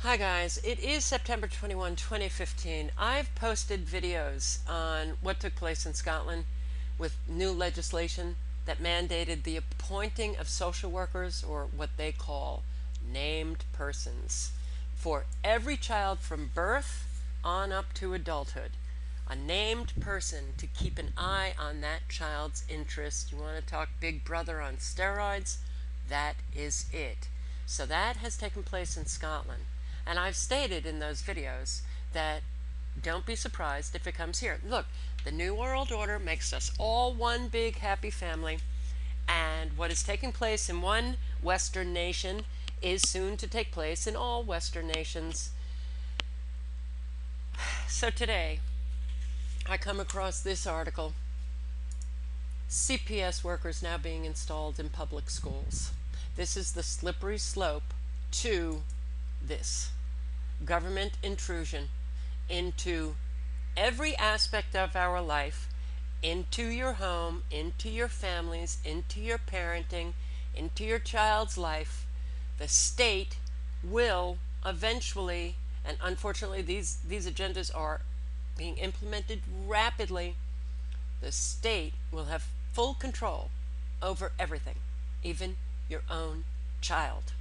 Hi guys, it is September 21, 2015. I've posted videos on what took place in Scotland with new legislation that mandated the appointing of social workers, or what they call named persons, for every child from birth on up to adulthood. A named person to keep an eye on that child's interests. You want to talk Big Brother on steroids? That is it. So that has taken place in Scotland. And I've stated in those videos that don't be surprised if it comes here. Look, the New World Order makes us all one big happy family, and what is taking place in one Western nation is soon to take place in all Western nations. So today, I come across this article: CPS workers now being installed in public schools. This is the slippery slope to this government intrusion into every aspect of our life, into your home, into your families, into your parenting, into your child's life. The state will eventually, and unfortunately these agendas are being implemented rapidly, the state will have full control over everything, even your own child.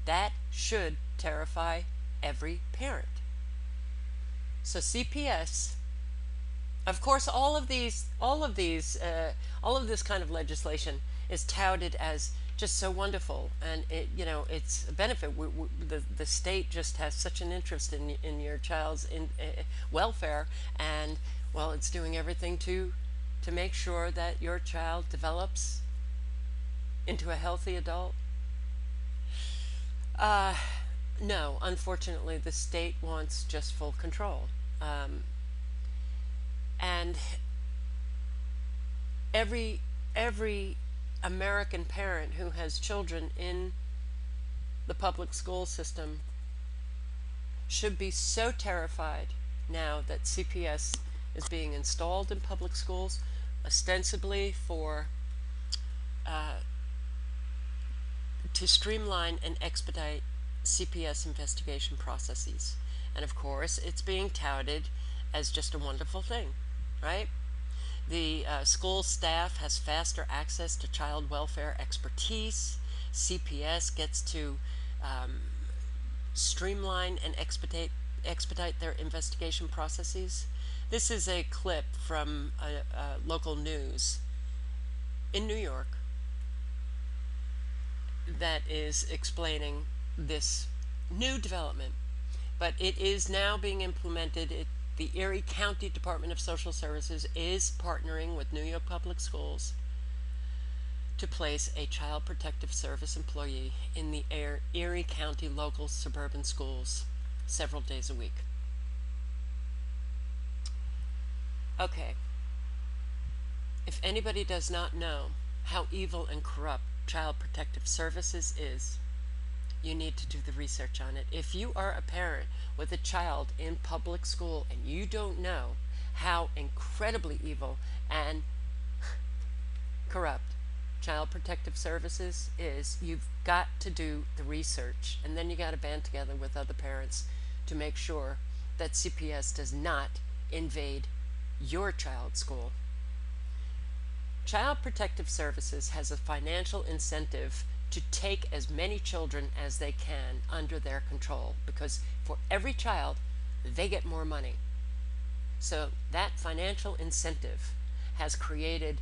That should terrify every parent. So CPS, of course, all of this kind of legislation is touted as just so wonderful, and it's a benefit. The state just has such an interest in your child's welfare, and well, it's doing everything to make sure that your child develops into a healthy adult. No, unfortunately, the state wants just full control. And every American parent who has children in the public school system should be so terrified now that CPS is being installed in public schools, ostensibly to streamline and expedite CPS investigation processes. And of course, it's being touted as just a wonderful thing, right? The school staff has faster access to child welfare expertise. CPS gets to streamline and expedite their investigation processes. This is a clip from local news in New York that is explaining this new development, but it is now being implemented. The Erie County Department of Social Services is partnering with New York Public Schools to place a Child Protective Service employee in the Erie County local suburban schools several days a week. Okay, if anybody does not know how evil and corrupt Child Protective Services is, you need to do the research on it. If you are a parent with a child in public school and you don't know how incredibly evil and corrupt Child Protective Services is, you've got to do the research, and then you got to band together with other parents to make sure that CPS does not invade your child's school. Child Protective Services has a financial incentive to take as many children as they can under their control, because for every child they get more money. So that financial incentive has created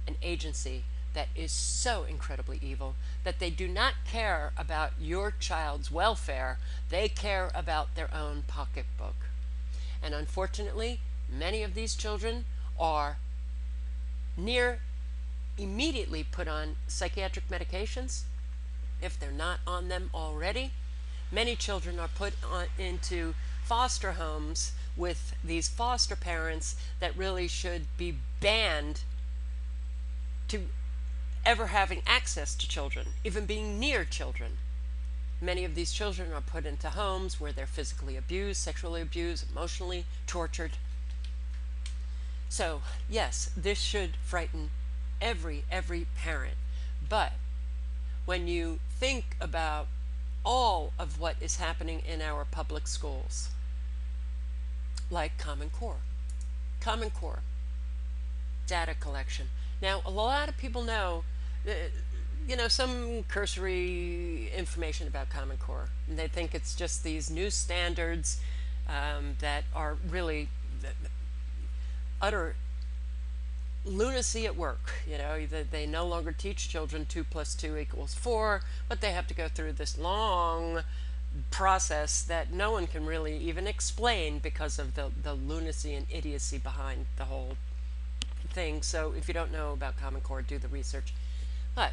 an agency that is so incredibly evil that they do not care about your child's welfare. They care about their own pocketbook. And unfortunately, many of these children are near immediately put on psychiatric medications if they're not on them already. Many children are put into foster homes with these foster parents that really should be banned to ever having access to children, even being near children. Many of these children are put into homes where they're physically abused, sexually abused, emotionally tortured. So yes, this should frighten every parent. But when you think about all of what is happening in our public schools, like Common Core. Common Core, data collection. Now, a lot of people know, uh, some cursory information about Common Core. And they think it's just these new standards that are really utter lunacy at work. They no longer teach children 2 plus 2 equals 4, but they have to go through this long process that no one can really even explain because of the lunacy and idiocy behind the whole thing. So if you don't know about Common Core, do the research. But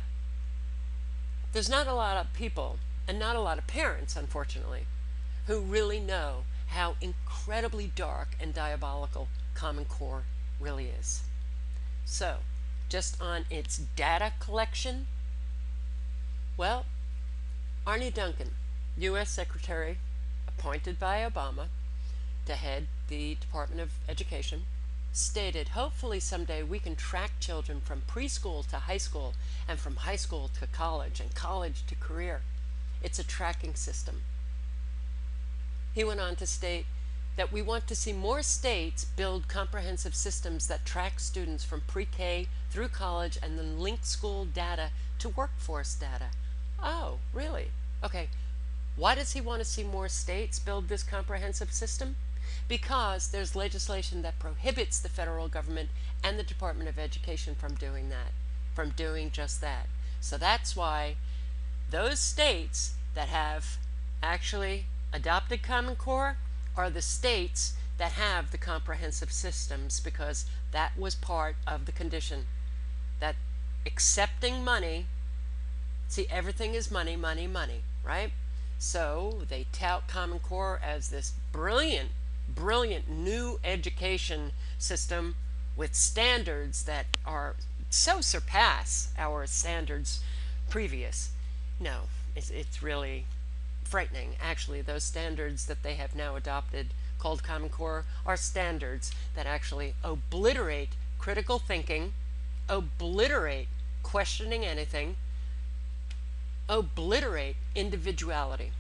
there's not a lot of people, and not a lot of parents, unfortunately, who really know how incredibly dark and diabolical Common Core really is. So, just on its data collection, well, Arne Duncan, U.S. Secretary appointed by Obama to head the Department of Education, stated, hopefully someday we can track children from preschool to high school and from high school to college and college to career. It's a tracking system. He went on to state that we want to see more states build comprehensive systems that track students from pre-K through college and then link school data to workforce data. Oh, really? Okay. Why does he want to see more states build this comprehensive system? Because there's legislation that prohibits the federal government and the Department of Education from doing that, from doing just that. So that's why those states that have actually adopted Common Core are the states that have the comprehensive systems, because that was part of the condition. That accepting money, see, everything is money, money, money, right? So they tout Common Core as this brilliant new education system with standards that are so surpass our standards previous. No, it's really frightening. Actually, those standards that they have now adopted called Common Core are standards that actually obliterate critical thinking, obliterate questioning anything, obliterate individuality.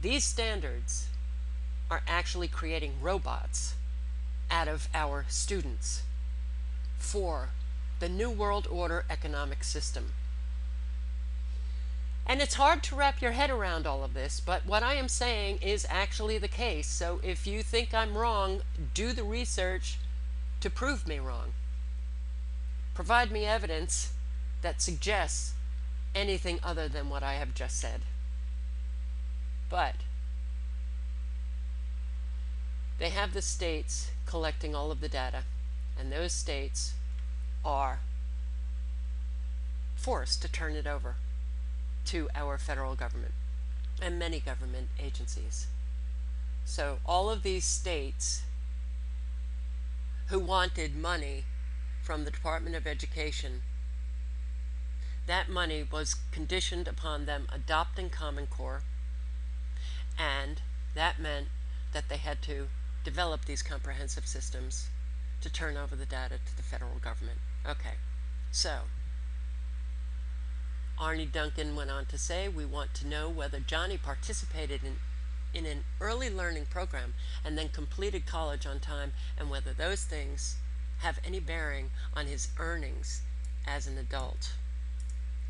These standards are actually creating robots out of our students for the New World Order economic system. And it's hard to wrap your head around all of this, but what I am saying is actually the case. So if you think I'm wrong, do the research to prove me wrong. Provide me evidence that suggests anything other than what I have just said. But they have the states collecting all of the data, and those states are forced to turn it over to our federal government and many government agencies. So all of these states who wanted money from the Department of Education, that money was conditioned upon them adopting Common Core, and that meant that they had to develop these comprehensive systems to turn over the data to the federal government. Okay, so Arne Duncan went on to say, we want to know whether Johnny participated in an early learning program and then completed college on time, and whether those things have any bearing on his earnings as an adult.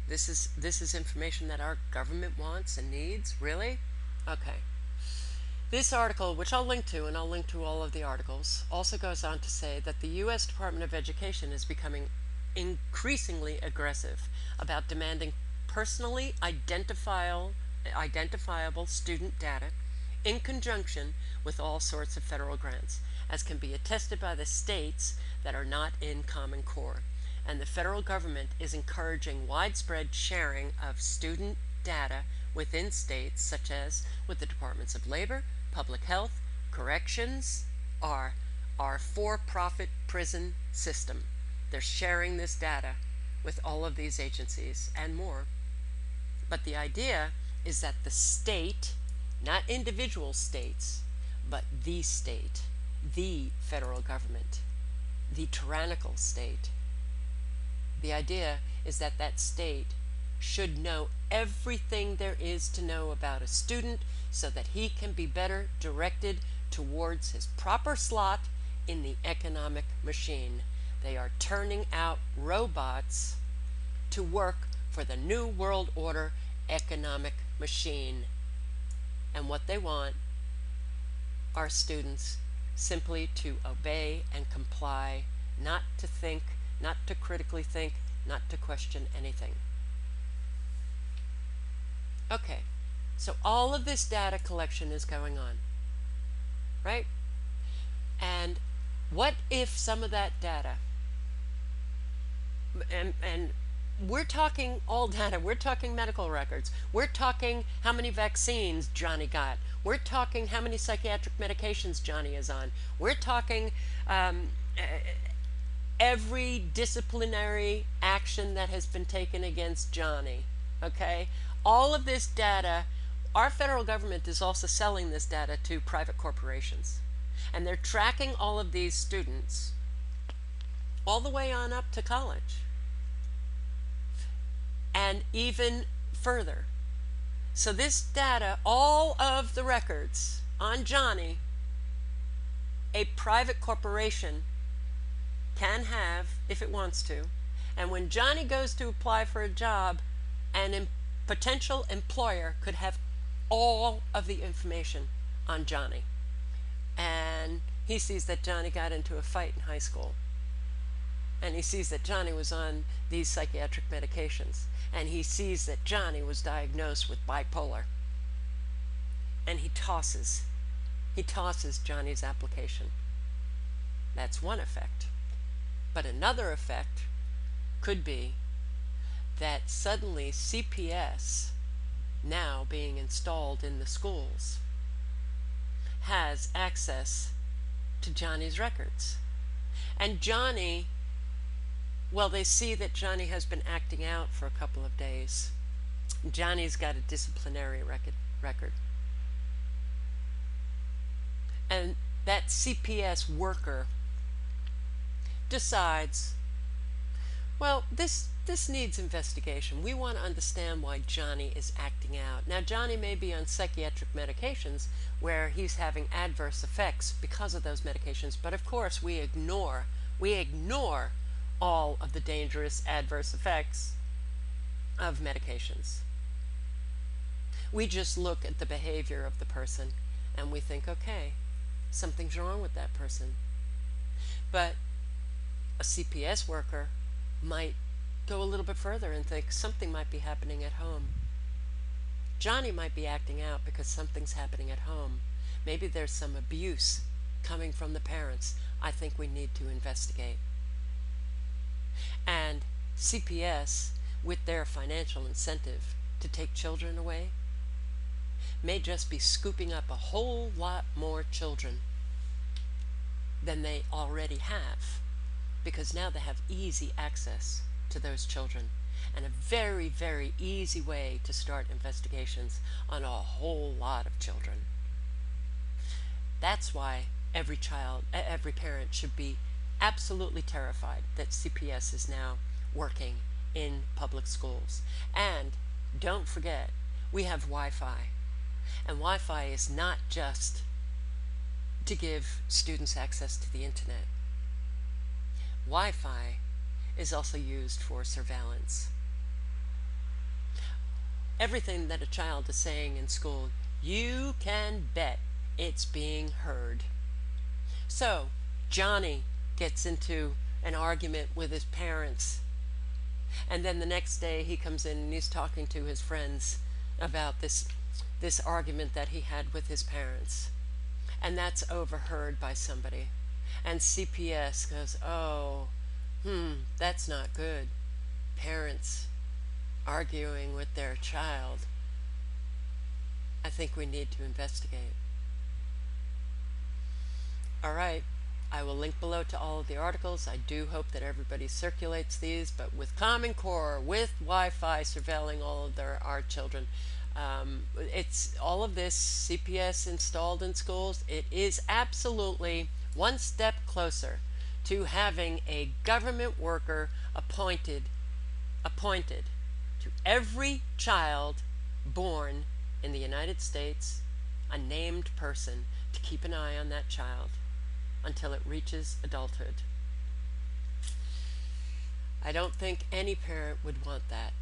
This is information that our government wants and needs? Really? Okay. This article, which I'll link to, and I'll link to all of the articles, also goes on to say that the U.S. Department of Education is becoming increasingly aggressive about demanding personally identifiable student data in conjunction with all sorts of federal grants, as can be attested by the states that are not in Common Core. And the federal government is encouraging widespread sharing of student data within states, such as with the Departments of Labor, Public Health, Corrections, our for-profit prison system. They're sharing this data with all of these agencies and more. But the idea is that the state, not individual states, but the state, the federal government, the tyrannical state, the idea is that that state should know everything there is to know about a student so that he can be better directed towards his proper slot in the economic machine. They are turning out robots to work for the New World Order economic machine. And what they want are students simply to obey and comply, not to think, not to critically think, not to question anything. Okay, so all of this data collection is going on, right? And what if some of that data, and we're talking all data, we're talking medical records, we're talking how many vaccines Johnny got, we're talking how many psychiatric medications Johnny is on, we're talking every disciplinary action that has been taken against Johnny, okay? All of this data, our federal government is also selling this data to private corporations. And they're tracking all of these students all the way on up to college. And even further. So this data, all of the records on Johnny, a private corporation can have if it wants to. And when Johnny goes to apply for a job, an potential employer could have all of the information on Johnny. And he sees that Johnny got into a fight in high school. And he sees that Johnny was on these psychiatric medications. And he sees that Johnny was diagnosed with bipolar. And he tosses Johnny's application. That's one effect. But another effect could be that suddenly CPS, now being installed in the schools, has access to Johnny's records. And Johnny, well, they see that Johnny has been acting out for a couple of days. Johnny's got a disciplinary record. And that CPS worker decides, well, this needs investigation. We want to understand why Johnny is acting out. Now, Johnny may be on psychiatric medications where he's having adverse effects because of those medications, but of course we ignore all of the dangerous adverse effects of medications. We just look at the behavior of the person and we think, okay, something's wrong with that person. But a CPS worker might go a little bit further and think something might be happening at home. Johnny might be acting out because something's happening at home. Maybe there's some abuse coming from the parents. I think we need to investigate. And CPS, with their financial incentive to take children away, may just be scooping up a whole lot more children than they already have, because now they have easy access to those children and a very, very easy way to start investigations on a whole lot of children. That's why every parent should be absolutely terrified that CPS is now working in public schools. And don't forget, we have Wi-Fi. And Wi-Fi is not just to give students access to the internet. Wi-Fi is also used for surveillance. Everything that a child is saying in school, you can bet it's being heard. So Johnny gets into an argument with his parents, and then the next day he comes in and he's talking to his friends about this argument that he had with his parents, and that's overheard by somebody, and CPS goes, oh, that's not good. Parents arguing with their child. I think we need to investigate. All right, I will link below to all of the articles. I do hope that everybody circulates these, but with Common Core, with Wi-Fi surveilling all of our children, it's all of this CPS installed in schools. It is absolutely one step closer to having a government worker appointed to every child born in the United States a named person to keep an eye on that child until it reaches adulthood. I don't think any parent would want that.